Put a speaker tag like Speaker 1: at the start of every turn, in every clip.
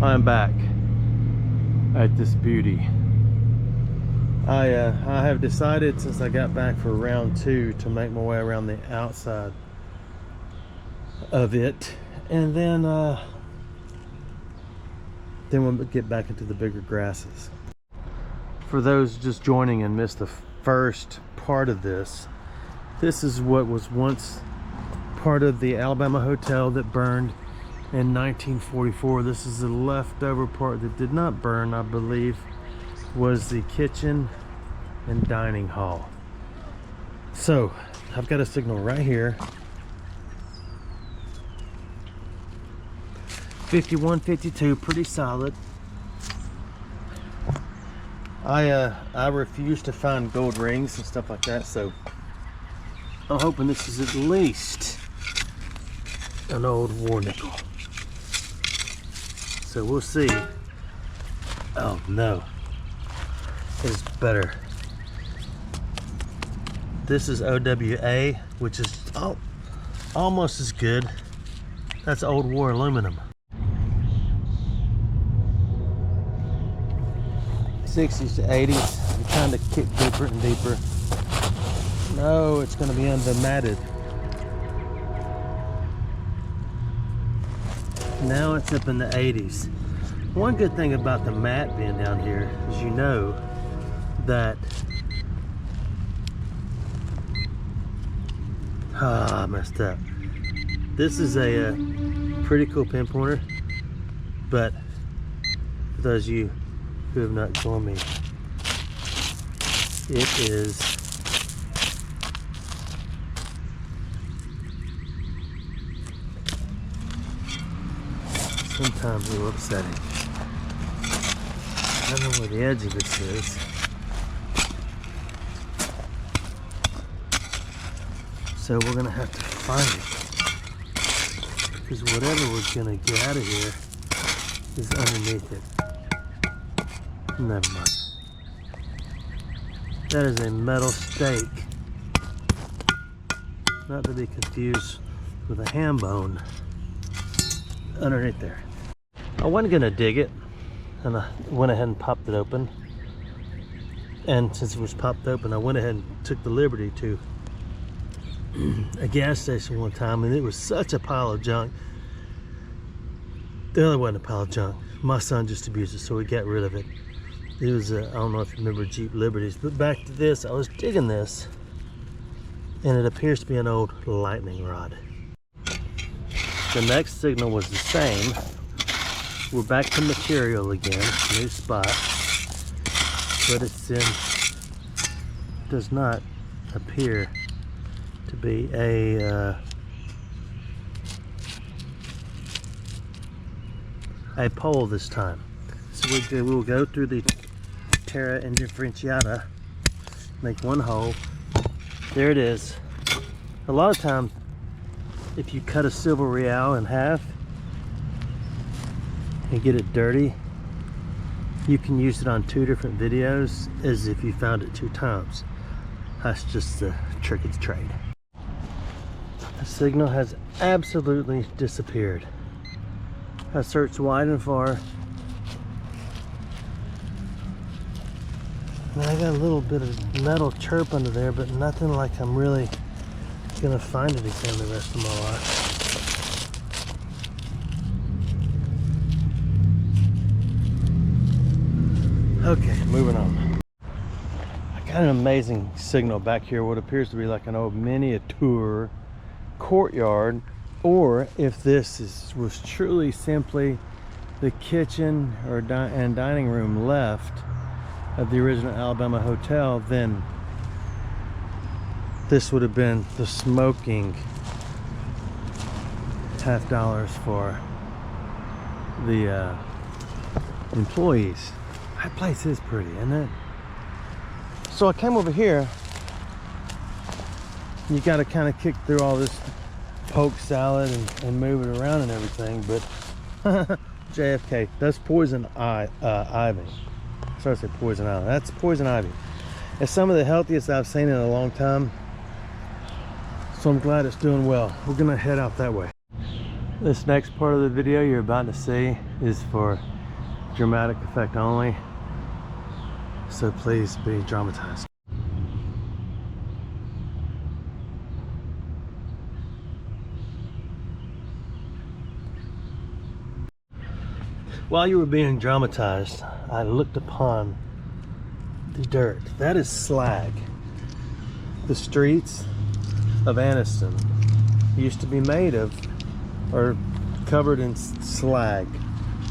Speaker 1: I'm back at this beauty. I have decided since I got back for round 2 to make my way around the outside of it, and then we'll get back into the bigger grasses. For those just joining and missed the first part of this, this is what was once part of the Alabama hotel that burned in 1944. This is the leftover part that did not burn, I believe, was the kitchen and dining hall. So I've got a signal right here, 51, 52, pretty solid. I refuse to find gold rings and stuff like that, so I'm hoping this is at least an old war nickel. So we'll see. Oh no, it's better. This is OWA, which is almost as good. That's old war aluminum. 60s to 80s. I'm trying to kick deeper and deeper. No, it's going to be undermatted. Now it's up in the 80s. One good thing about the mat being down here is you know that I messed up. This is a pretty cool pinpointer, but for those of you who have not joined me, it is sometimes a little upsetting. I don't know where the edge of this is. So we're gonna have to find it, because whatever we're gonna get out of here is underneath it. Never mind. That is a metal stake, not to be confused with a ham bone underneath there. I wasn't gonna dig it, and I went ahead and popped it open. And since it was popped open, I went ahead and took the liberty to a gas station one time, and it was such a pile of junk. The other wasn't a pile of junk. My son just abused it, so we got rid of it. It was I don't know if you remember Jeep Liberties, but back to this, I was digging this, and it appears to be an old lightning rod. The next signal was the same. We're back to material again, new spot, but it's does not appear to be a pole this time. So we'll go through the Terra Indifferentiata, make one hole. There it is. A lot of times, if you cut a silver real in half and get it dirty, you can use it on 2 different videos as if you found it 2 times. That's just the trick of the trade. The signal has absolutely disappeared. I searched wide and far, and I got a little bit of metal chirp under there, but nothing like I'm really gonna find it again the rest of my life. Okay, moving on. I got an amazing signal back here, what appears to be like an old miniature courtyard, or if this was truly simply the kitchen or and dining room left of the original Alabama hotel, then this would have been the smoking $50 for the employees. That place is pretty, isn't it? So I came over here. You got to kind of kick through all this poke salad and move it around and everything, but JFK, that's poison ivy. Sorry to say poison ivy. That's poison ivy. It's some of the healthiest I've seen in a long time, so I'm glad it's doing well. We're gonna head out that way. This next part of the video you're about to see is for dramatic effect only, so please be dramatized. While you were being dramatized, I looked upon the dirt. That is slag. The streets of Anniston used to be made of, or covered in slag,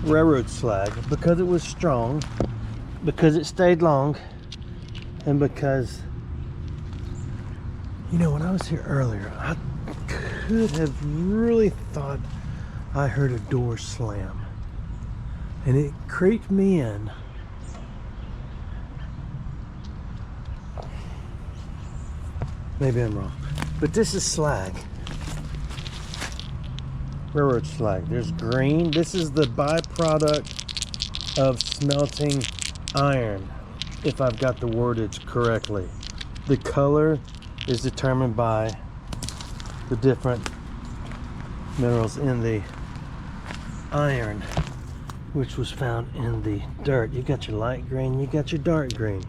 Speaker 1: railroad slag, because it was strong, because it stayed long, and because, you know, when I was here earlier, I could have really thought I heard a door slam, and it creeped me in. Maybe I'm wrong, but this is slag. Railroad slag. There's green. This is the byproduct of smelting iron, if I've got the wordage correctly. The color is determined by the different minerals in the iron, which was found in the dirt. You got your light green, you got your dark green.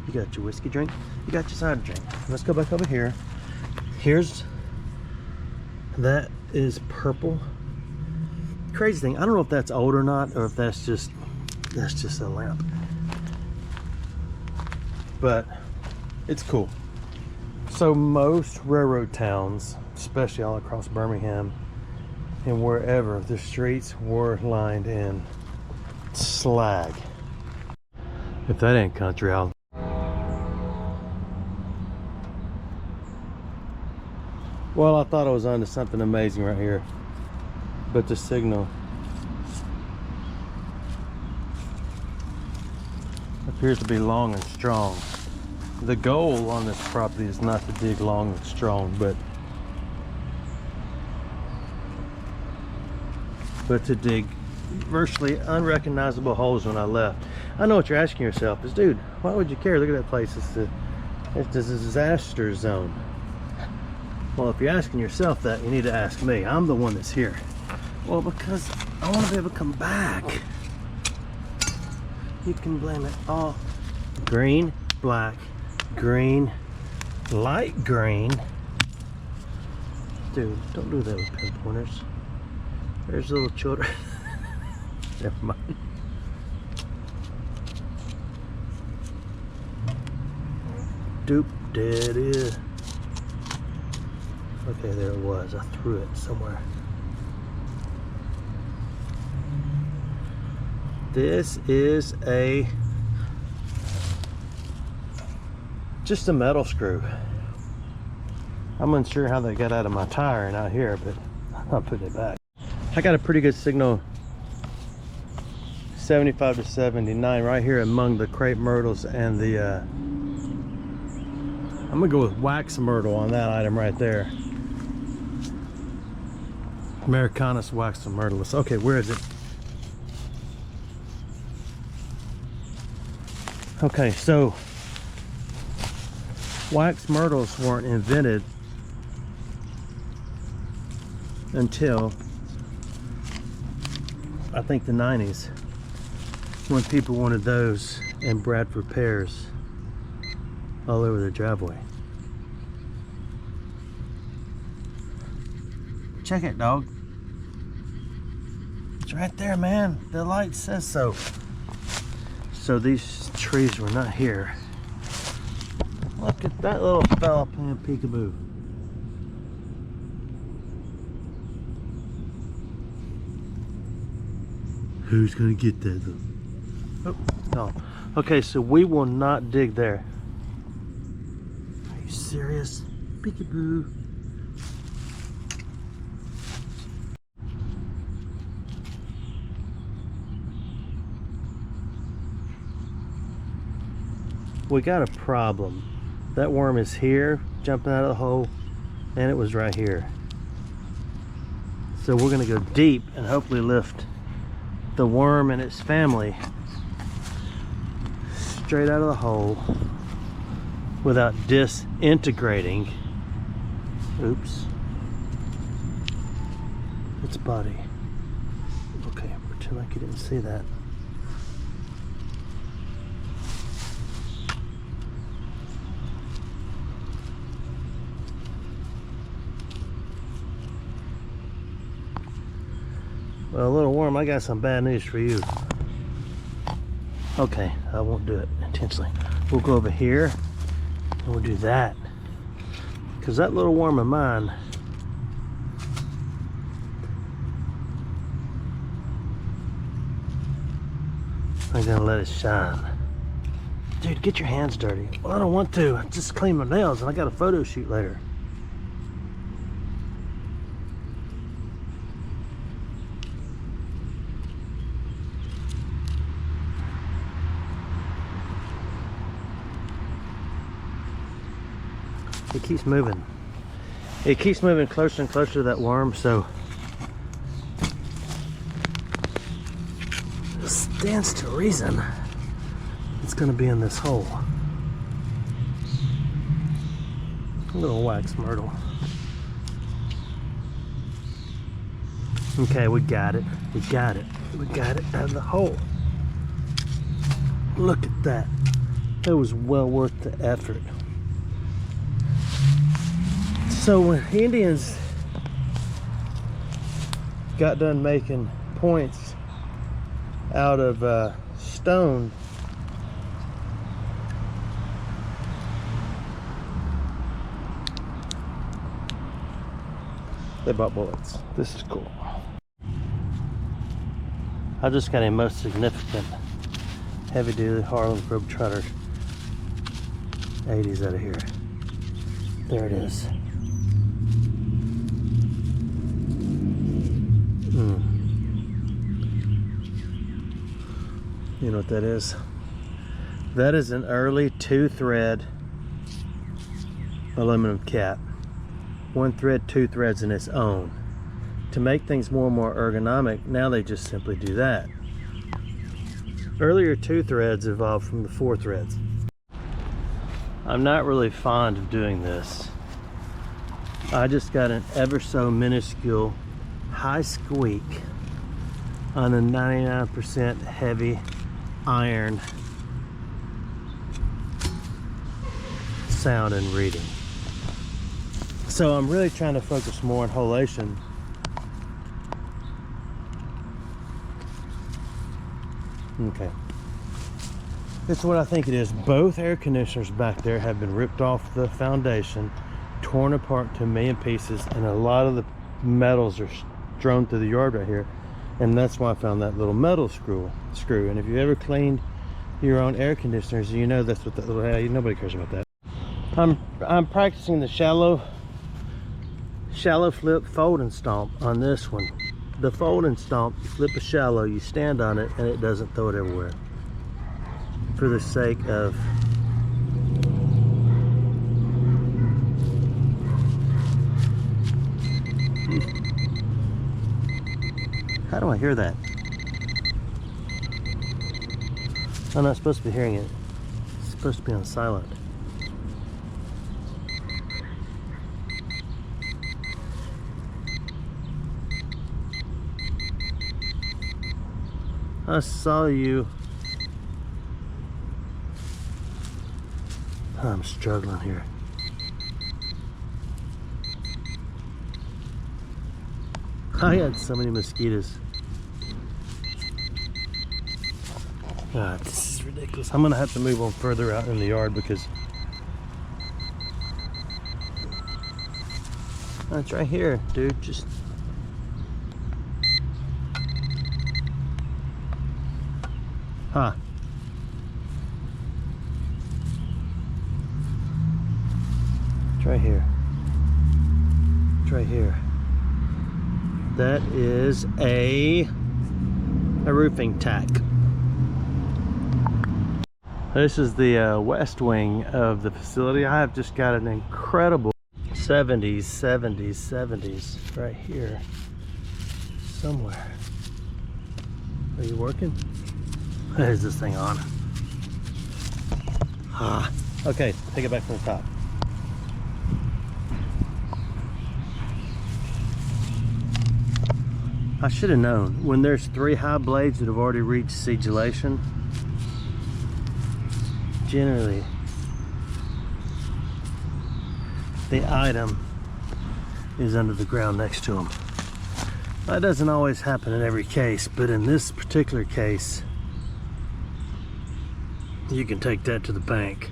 Speaker 1: You got your whiskey drink, you got your cider drink. Let's go back over here. That is purple. Crazy thing, I don't know if that's old or not, or if that's just a lamp. But it's cool. So most railroad towns, especially all across Birmingham and wherever, the streets were lined in slag. If that ain't country, I'll... Well, I thought I was onto something amazing right here, but the signal appears to be long and strong. The goal on this property is not to dig long and strong, but to dig virtually unrecognizable holes when I left. I know what you're asking yourself is, dude, why would you care? Look at that place. It's a disaster zone. Well, if you're asking yourself that, you need to ask me. I'm the one that's here. Well, because I want to be able to come back. You can blame it all. Green, black, green, light green. Dude, don't do that with pinpointers. There's little children. Never mind. Doop, there it is. Okay, there it was. I threw it somewhere. This is just a metal screw. I'm unsure how they got out of my tire and out here, but I'll put it back. I got a pretty good signal, 75 to 79, right here among the crepe myrtles and the I'm gonna go with wax myrtle on that item right there. Americanus wax myrtleus. Okay, where is it? Okay, so wax myrtles weren't invented until I think the 90s, when people wanted those in Bradford pears all over their driveway. Check it, dog. It's right there, man. The light says so. So these trees were not here. Look at that little fella playing peekaboo. Who's gonna get that though? Oh, no. Okay, so we will not dig there. Are you serious? Peekaboo. We got a problem. That worm is here, jumping out of the hole, and it was right here. So we're gonna go deep and hopefully lift the worm and its family straight out of the hole without disintegrating. Oops. its body. Okay, pretend like you didn't see that. Well, a little warm, I got some bad news for you. Okay, I won't do it intentionally. We'll go over here and we'll do that. Because that little worm of mine, I'm gonna let it shine. Dude, get your hands dirty. Well, I don't want to. I just clean my nails and I got a photo shoot later. It keeps moving. It keeps moving closer and closer to that worm, so it stands to reason it's gonna be in this hole. A little wax myrtle. Okay, we got it. We got it. We got it out of the hole. Look at that. It was well worth the effort. So when Indians got done making points out of stone, they bought bullets. This is cool. I just got a most significant heavy-duty Harlem Globetrotter 80s out of here. There it is. You know what that is? That is an early 2-thread aluminum cap. 1 thread, 2 threads in its own. To make things more and more ergonomic, now they just simply do that. Earlier 2 threads evolved from the 4 threads. I'm not really fond of doing this. I just got an ever so minuscule high squeak on a 99% heavy iron sound and reading. So I'm really trying to focus more on holation. Okay. It's what I think it is. Both air conditioners back there have been ripped off the foundation, torn apart to a million pieces, and a lot of the metals are strewn through the yard right here. And that's why I found that little metal screw. And if you've ever cleaned your own air conditioners, you know that's what that little, nobody cares about that. I'm practicing the shallow flip fold and stomp on this one. The fold and stomp, you flip a shallow, you stand on it, and it doesn't throw it everywhere. For the sake of how do I hear that? I'm not supposed to be hearing it. It's supposed to be on silent. I saw you. I'm struggling here. I had so many mosquitoes. God, this is ridiculous. I'm gonna have to move on further out in the yard because it's right here, dude. Just it's right here. It's right here. That is a roofing tack. This is the west wing of the facility. I have just got an incredible 70s right here somewhere. Are you working? Is this thing on? Okay, take it back from the top. I should have known. When there's 3 high blades that have already reached sigillation, generally the item is under the ground next to them. That doesn't always happen in every case, but in this particular case, you can take that to the bank.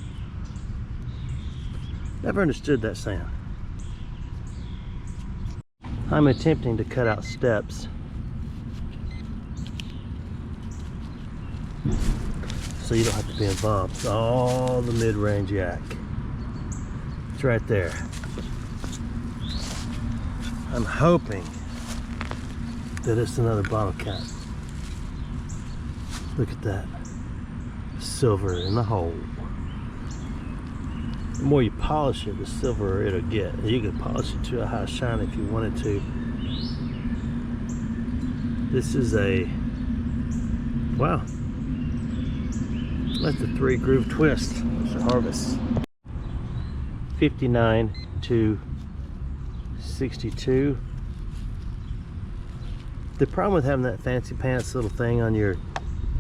Speaker 1: Never understood that saying. I'm attempting to cut out steps so you don't have to be involved. All the mid-range yak. It's right there. I'm hoping that it's another bottle cap. Look at that. Silver in the hole. The more you polish it, the silverer it'll get. You could polish it to a high shine if you wanted to. This is a, wow, that's a 3 groove twist. It's a harvest. 59 to 62. The problem with having that fancy pants little thing on your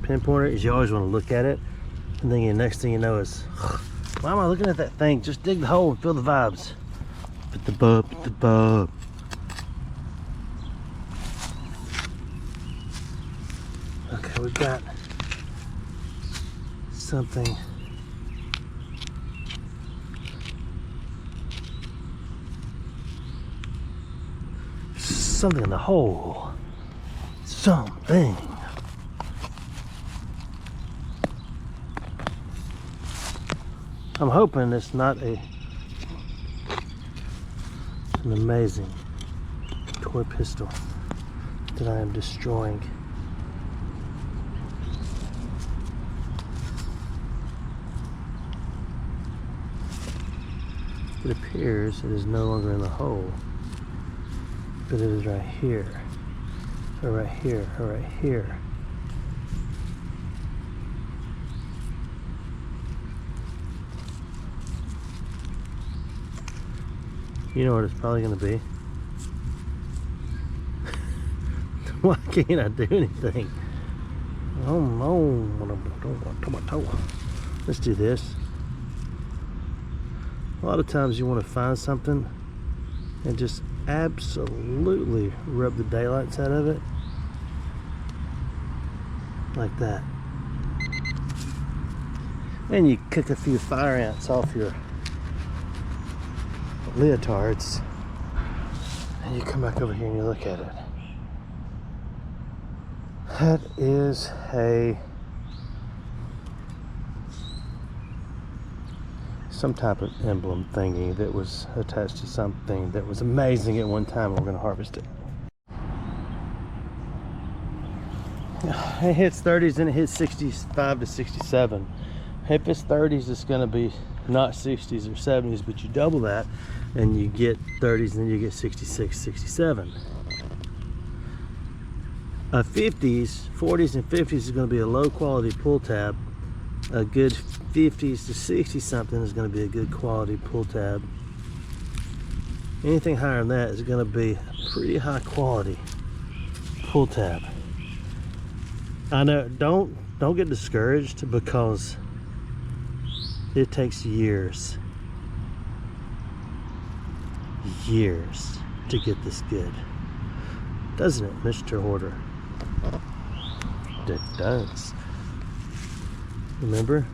Speaker 1: pinpointer is you always want to look at it, and then the next thing you know is, why am I looking at that thing? Just dig the hole and feel the vibes. Put the bub, put the bub. Okay, we've got something. Something in the hole. Something. I'm hoping it's not an amazing toy pistol that I am destroying. It appears it is no longer in the hole, but it is right here, or right here, or right here. You know what it's probably going to be? Why can't I do anything? Oh no. Let's do this. A lot of times you want to find something and just absolutely rub the daylights out of it. Like that. And you kick a few fire ants off your leotards, and you come back over here and you look at it. That is some type of emblem thingy that was attached to something that was amazing at one time. We're going to harvest it. It hits 30s and it hits 65 to 67. If it's 30s, it's going to be not 60s or 70s, but you double that and you get 30s, and then you get 66, 67. A 50s, 40s and 50s is going to be a low quality pull tab. A good 50s to 60 something is going to be a good quality pull tab. Anything higher than that is going to be a pretty high quality pull tab. I know, don't get discouraged, because it takes years to get this good, doesn't it, Mr. Hoarder? It does. Remember,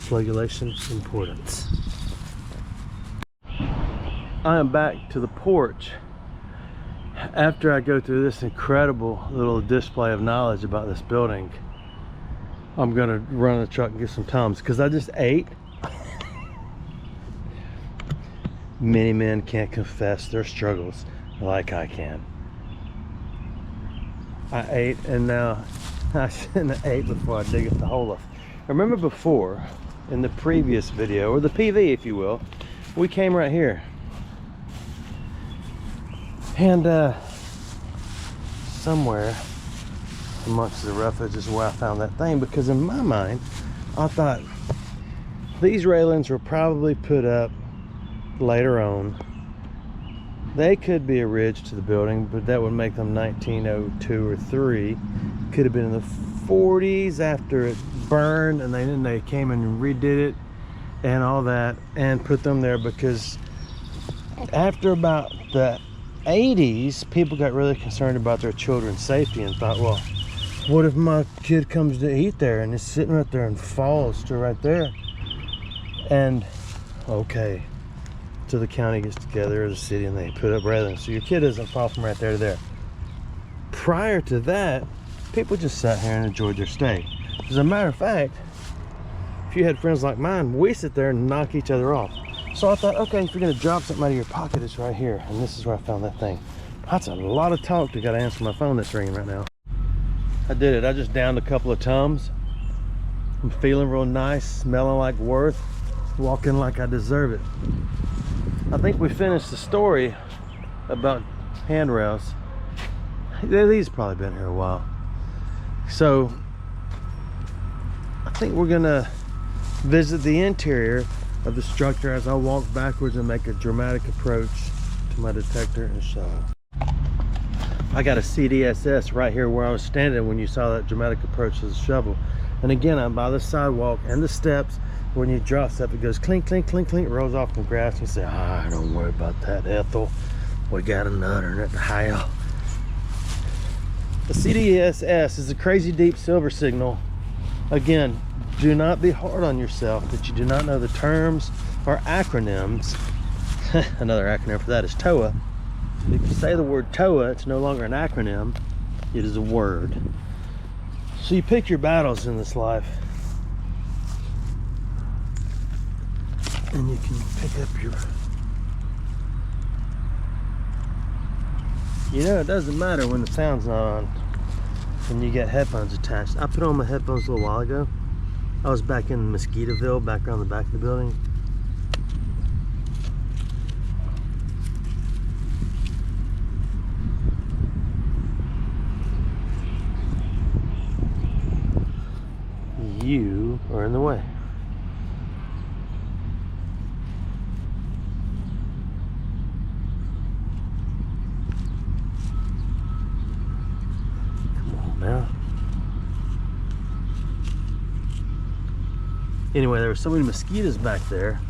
Speaker 1: flagellation importance. I am back to the porch after I go through this incredible little display of knowledge about this building. I'm gonna run the truck and get some Tums, because I just ate. Many men can't confess their struggles like I can. I ate, and now I shouldn't have ate before I dig up the hole up. Remember before, in the previous video, or the PV if you will, we came right here. And somewhere amongst the roughage is where I found that thing, because in my mind I thought these railings were probably put up later on They could be a ridge to the building, but that would make them 1902 or 3. Could have been in the 40s after it burned, and then they came and redid it and all that and put them there, because after about the 80s, people got really concerned about their children's safety and thought, well, what if my kid comes to eat there and is sitting right there and falls to right there? And okay, so the county gets together, or the city, and they put up railings so your kid doesn't fall from right there to there. Prior to that, people just sat here and enjoyed their stay. As a matter of fact, if you had friends like mine, we sit there and knock each other off. So I thought, okay, if you're gonna drop something out of your pocket, it's right here. And this is where I found that thing. That's a lot of talk to gotta answer my phone that's ringing right now. I did it. I just downed a couple of Tums. I'm feeling real nice, smelling like Worth, walking like I deserve it. I think we finished the story about handrails. These probably been here a while. So I think we're gonna visit the interior of the structure as I walk backwards and make a dramatic approach to my detector and shovel. I got a CDSS right here where I was standing when you saw that dramatic approach to the shovel. And again, I'm by the sidewalk and the steps. When you drop stuff, it goes clink, clink, clink, clink, rolls off the grass, and you say, don't worry about that, Ethel. We got another at the hell. The CDSS is a crazy deep silver signal. Again, do not be hard on yourself that you do not know the terms or acronyms. Another acronym for that is TOA. If you say the word TOA, it's no longer an acronym, it is a word. So you pick your battles in this life, and you can pick up your, it doesn't matter when the sound's not on, when you get headphones attached. I put on my headphones a little while ago. I was back in Mosquitoville, back around the back of the building. You are in the way. Come on now. Anyway, there were so many mosquitoes back there.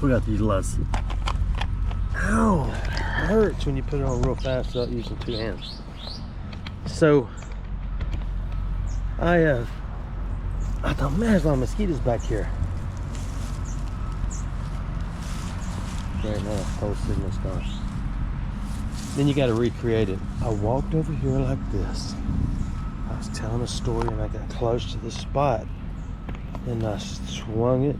Speaker 1: We got these lots. Ow! It hurts when you put it on real fast without using 2 hands. So I thought, man, there's a lot of mosquitoes back here. Right now, whole signal's gone. Then you got to recreate it. I walked over here like this. I was telling a story, and I got close to this spot, and I swung it.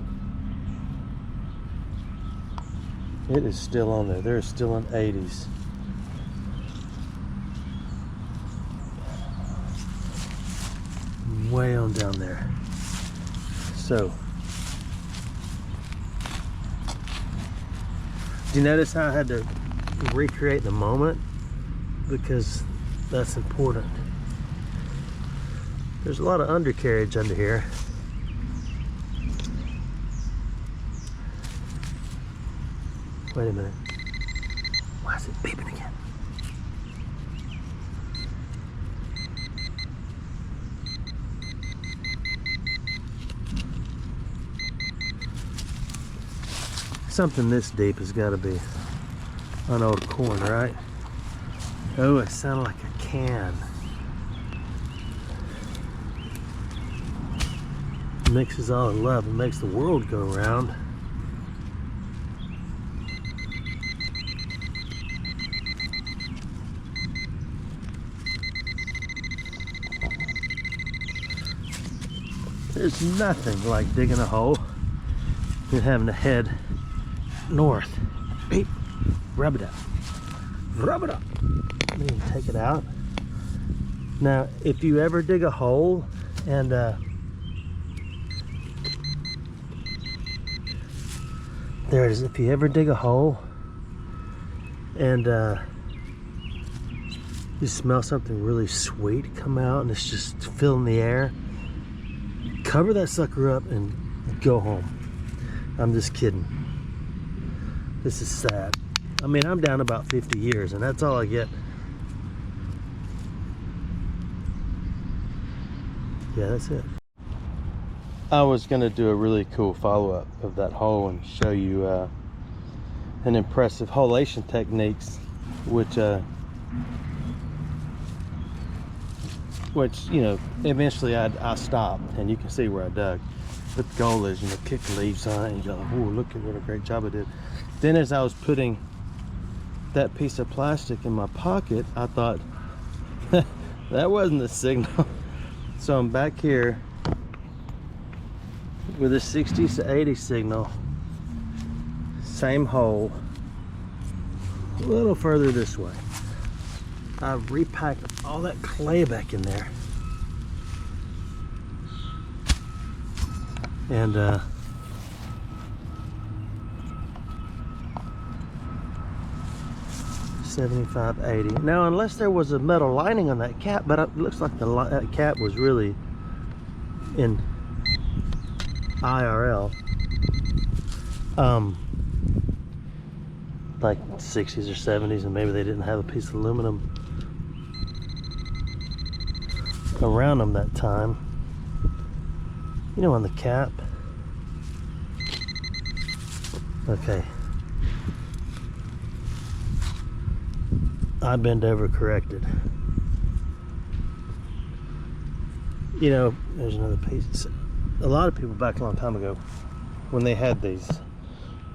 Speaker 1: It is still on there. There's still an 80s. Way on down there. So, do you notice how I had to recreate the moment? Because that's important. There's a lot of undercarriage under here. Wait a minute. Why is it beeping again? Something this deep has got to be an old corn, right? Oh, it sounded like a can. Mixes all in love and makes the world go round. There's nothing like digging a hole and having to head north. Beep. Rub it up. Rub it up. Then you take it out. Now, if you ever dig a hole and there it is. If you ever dig a hole and you smell something really sweet come out and it's just filling the air, cover that sucker up and go home. I'm just kidding. This is sad. I mean, I'm down about 50 years, and that's all I get. Yeah, that's it. I was gonna do a really cool follow-up of that hole and show you an impressive holation techniques, which you know, eventually I stopped, and you can see where I dug. But the goal is, you know, kick the leaves on it and go, oh, look at what a great job I did. Then as I was putting that piece of plastic in my pocket, I thought that wasn't a signal. So I'm back here with a 60 to 80 signal, same hole, a little further this way. I've repacked all that clay back in there, and 75, 80. Now, unless there was a metal lining on that cap, but it looks like that cap was really in IRL, like 60s or 70s, and maybe they didn't have a piece of aluminum around them that time, you know, on the cap. Okay, I bend over corrected. You know, there's another piece. A lot of people back a long time ago, when they had these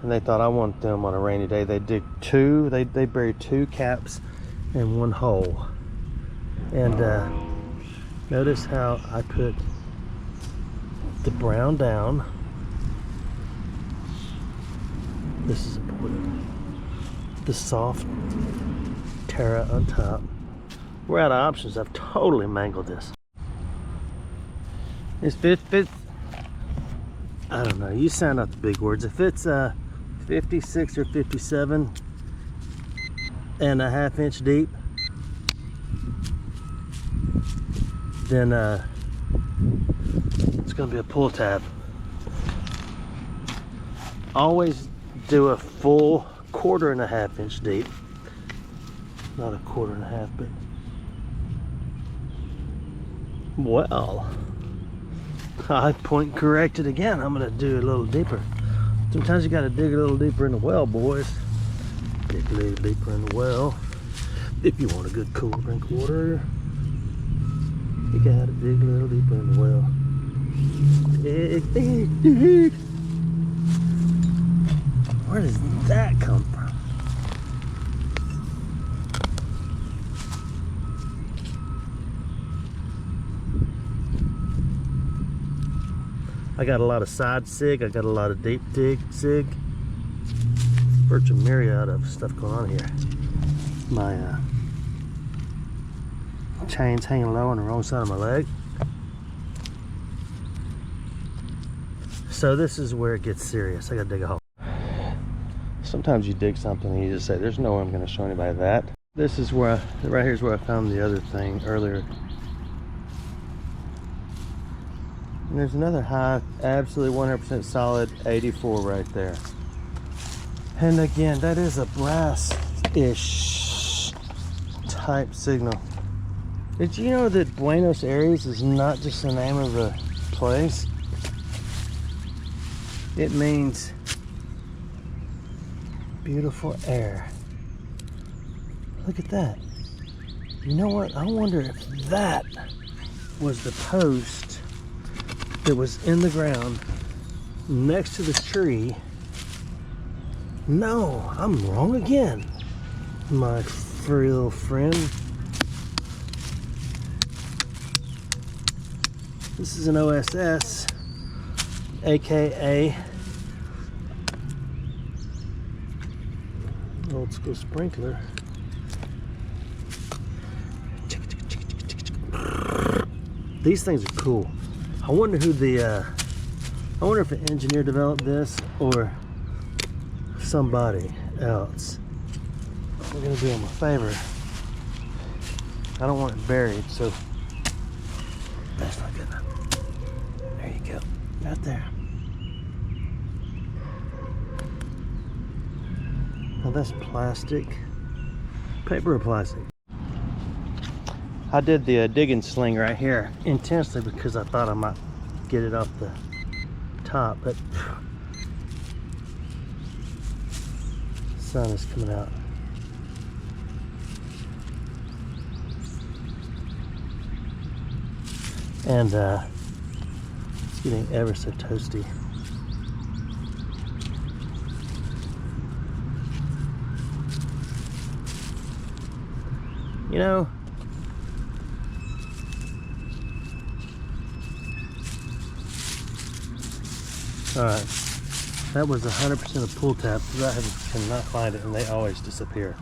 Speaker 1: and they thought I want them on a rainy day, they dig two, they buried two caps in one hole. And notice how I put the brown down. This is important. The soft Terra on top. We're out of options. I've totally mangled this. It's fits. I don't know. You sound out the big words. If it's 56 or 57 and a ½ inch deep, then it's going to be a pull tab. Always do a full 1.25 inch deep. Not a 1.25, but well, I point corrected again. I'm gonna do a little deeper. Sometimes you gotta dig a little deeper in the well, boys. Dig a little deeper in the well if you want a good cool drink of water. You gotta dig a little deeper in the well. Where does that come from? I got a lot of side sig, I got a lot of deep dig sig. Virtual myriad of stuff going on here. My chain's hanging low on the wrong side of my leg. So this is where it gets serious. I gotta dig a hole. Sometimes you dig something and you just say, there's no way I'm gonna show anybody that. This is where, right here's where I found the other thing earlier. And there's another high, absolutely 100% solid 84 right there. And again, that is a brass-ish type signal. Did you know that Buenos Aires is not just the name of a place? It means beautiful air. Look at that. You know what? I wonder if that was the post that was in the ground next to the tree. No, I'm wrong again, my furry little friend. This is an OSS, aka old school sprinkler. These things are cool. I wonder who I wonder if an engineer developed this or somebody else. We're gonna do them a favor. I don't want it buried, so that's not good enough. There you go, right there. Now that's plastic. Paper or plastic? I did the digging sling right here intentionally because I thought I might get it off the top, but sun is coming out. And it's getting ever so toasty. You know, alright, that was 100% a pull tab because I cannot find it and they always disappear.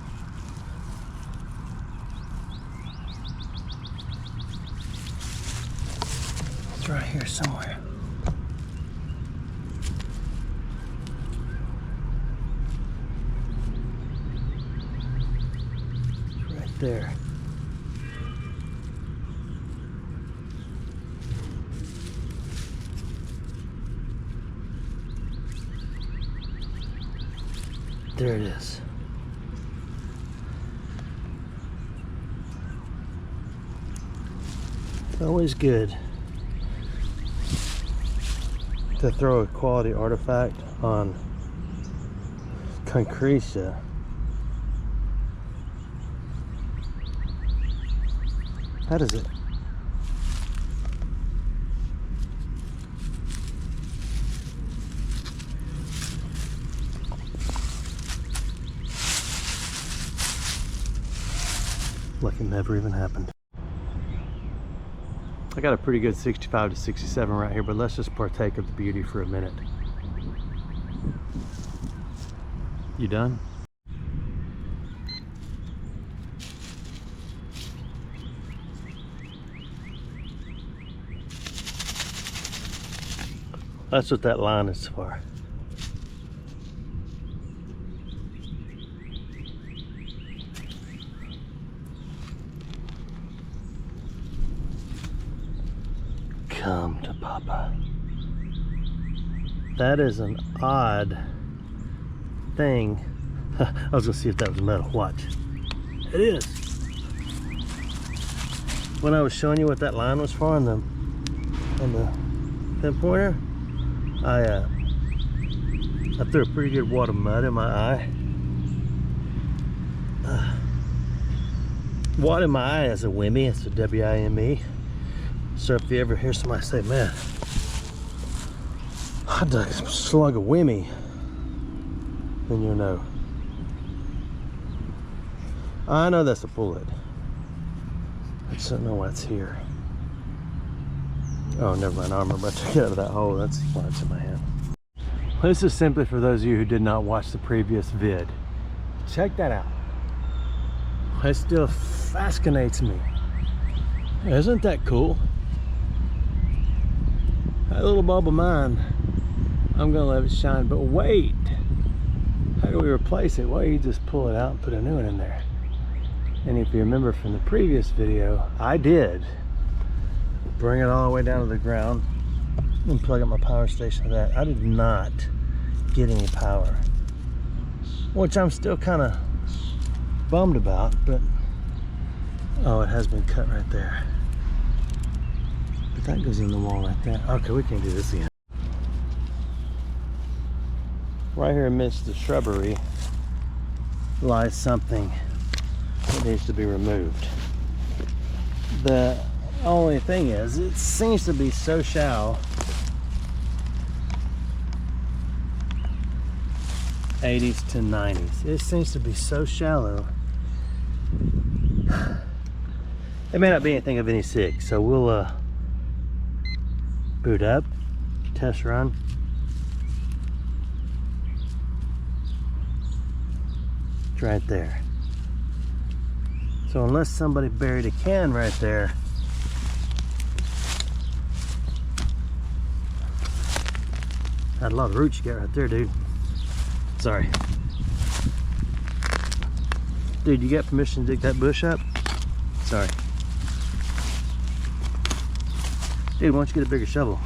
Speaker 1: It's right here somewhere. It's right there. There it is. It's always good to throw a quality artifact on Concretia. How does it? Like it never even happened. I got a pretty good 65 to 67 right here, but let's just partake of the beauty for a minute. You done? That's what that line is for. Come to Papa. That is an odd thing. I was gonna see if that was metal. Watch. It is. When I was showing you what that line was for on the pinpointer, I threw a pretty good wad of mud in my eye. Wad in my eye is a whammy. It's a W-I-M-E. So if you ever hear somebody say, man, I dug a slug of whammy, then you'll know. I know that's a bullet. I just don't know why it's here. Oh, never mind. I remember I took it out of that hole. That's why it's in my hand. This is simply for those of you who did not watch the previous vid. Check that out. It still fascinates me. Isn't that cool? That little bulb of mine, I'm gonna let it shine, but wait, how do we replace it? Well, you just pull it out and put a new one in there. And if you remember from the previous video, I did bring it all the way down to the ground and plug up my power station to that. I did not get any power, which I'm still kind of bummed about, but oh, it has been cut right there. But that goes in the wall right there. Okay, we can do this again. Right here amidst the shrubbery lies something that needs to be removed. The only thing is, it seems to be so shallow. 80s to 90s. It seems to be so shallow. It may not be anything of any sig, so we'll boot up, test run. It's right there. So unless somebody buried a can right there, had a lot of roots you got right there, dude. Sorry. Dude, you got permission to dig that bush up? Sorry. Dude, why don't you get a bigger shovel?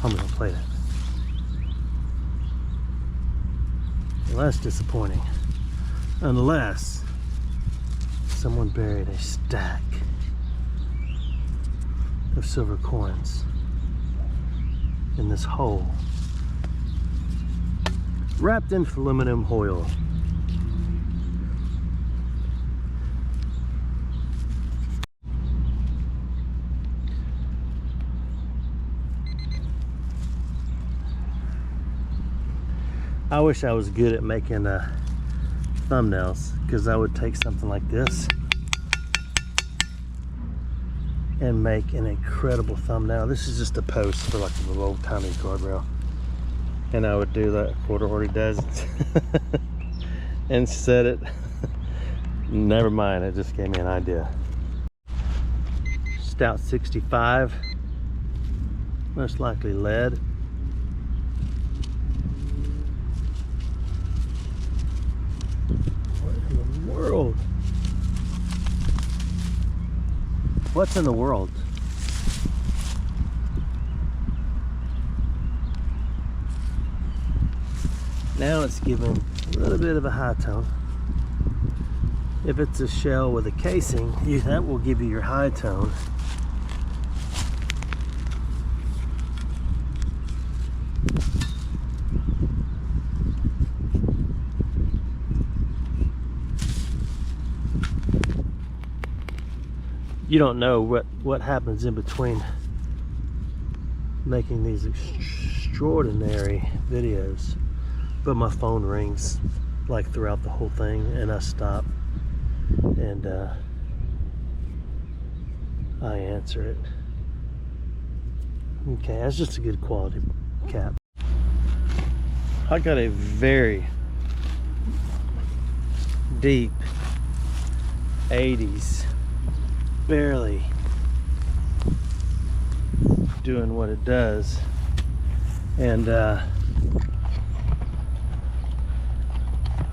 Speaker 1: I'm gonna play that. Well, that's disappointing. Unless someone buried a stack of silver coins in this hole, wrapped in aluminum foil. I wish I was good at making thumbnails, because I would take something like this and make an incredible thumbnail. This is just a post for like a little old timey guardrail, and I would do that quarter already does and set it. Never mind, it just gave me an idea. Stout 65, most likely lead. World. What's in the world? Now it's giving a little bit of a high tone. If it's a shell with a casing, that will give you your high tone. You don't know what happens in between making these extraordinary videos, but my phone rings like throughout the whole thing, and I stop and I answer it. Okay, that's just a good quality cap. I got a very deep 80s, barely doing what it does, and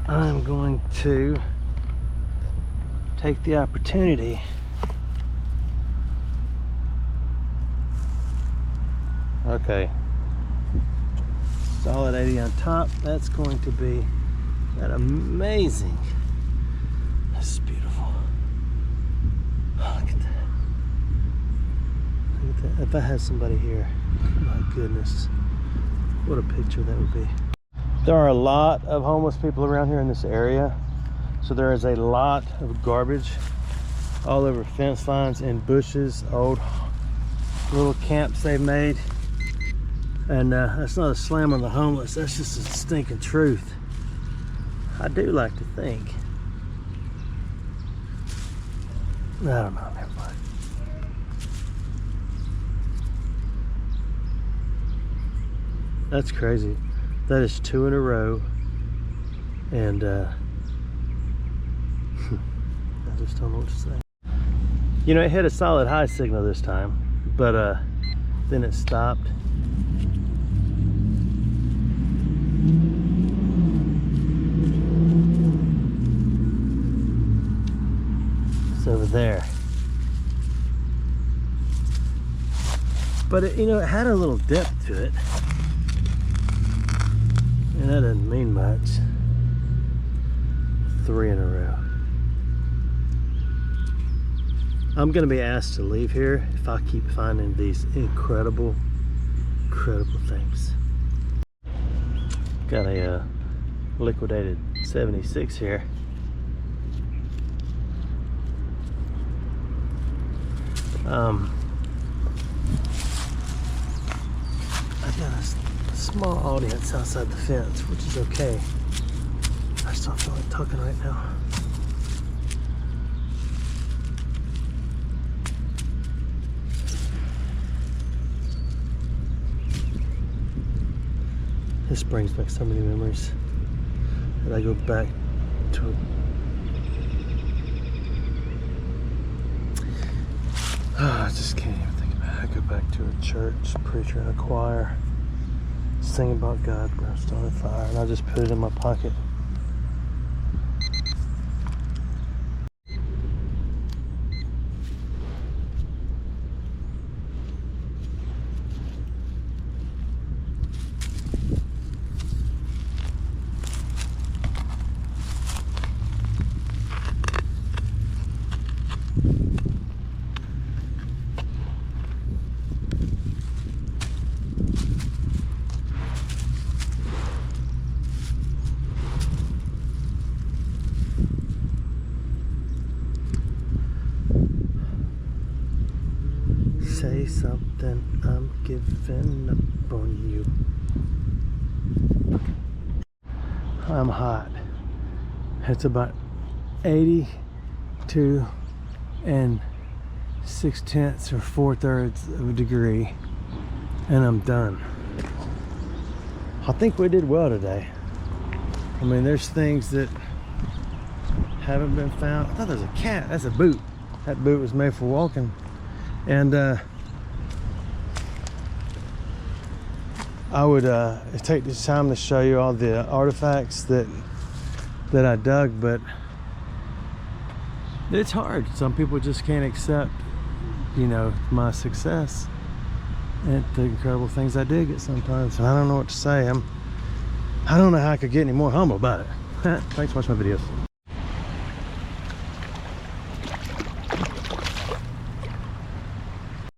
Speaker 1: I'm going to take the opportunity okay, solid 80 on top. That's going to be that amazing. This is beautiful. Look at that. Look at that. If I had somebody here, my goodness, what a picture that would be. There are a lot of homeless people around here in this area, so there is a lot of garbage all over fence lines and bushes, old little camps they've made. And that's not a slam on the homeless, that's just a stinking truth. I do like to think, I don't know, never mind. That's crazy. That is 2 in a row, and I just don't know what to say. You know, it hit a solid high signal this time, but then it stopped. It's over there. But it, you know, it had a little depth to it. And that doesn't mean much. 3 in a row. I'm gonna be asked to leave here if I keep finding these incredible things. Got a liquidated 76 here. I got a small audience outside the fence, which is okay. I just don't feel like talking right now. This brings back so many memories. And I go back to I just can't even think about it. I go back to a church, preacher and a choir, singing about God, brimstone and fire, and I just put it in my pocket. something, I'm giving up on you. I'm hot. It's about 82 and 6/10 or 4/3 of a degree, and I'm done. I think we did well today. I mean, there's things that haven't been found. I thought there was a cat. That's a boot. That boot was made for walking. And I would take this time to show you all the artifacts that I dug, but it's hard. Some people just can't accept, you know, my success and the incredible things I did get sometimes. And I don't know what to say. I don't know how I could get any more humble about it. Thanks for watching my videos.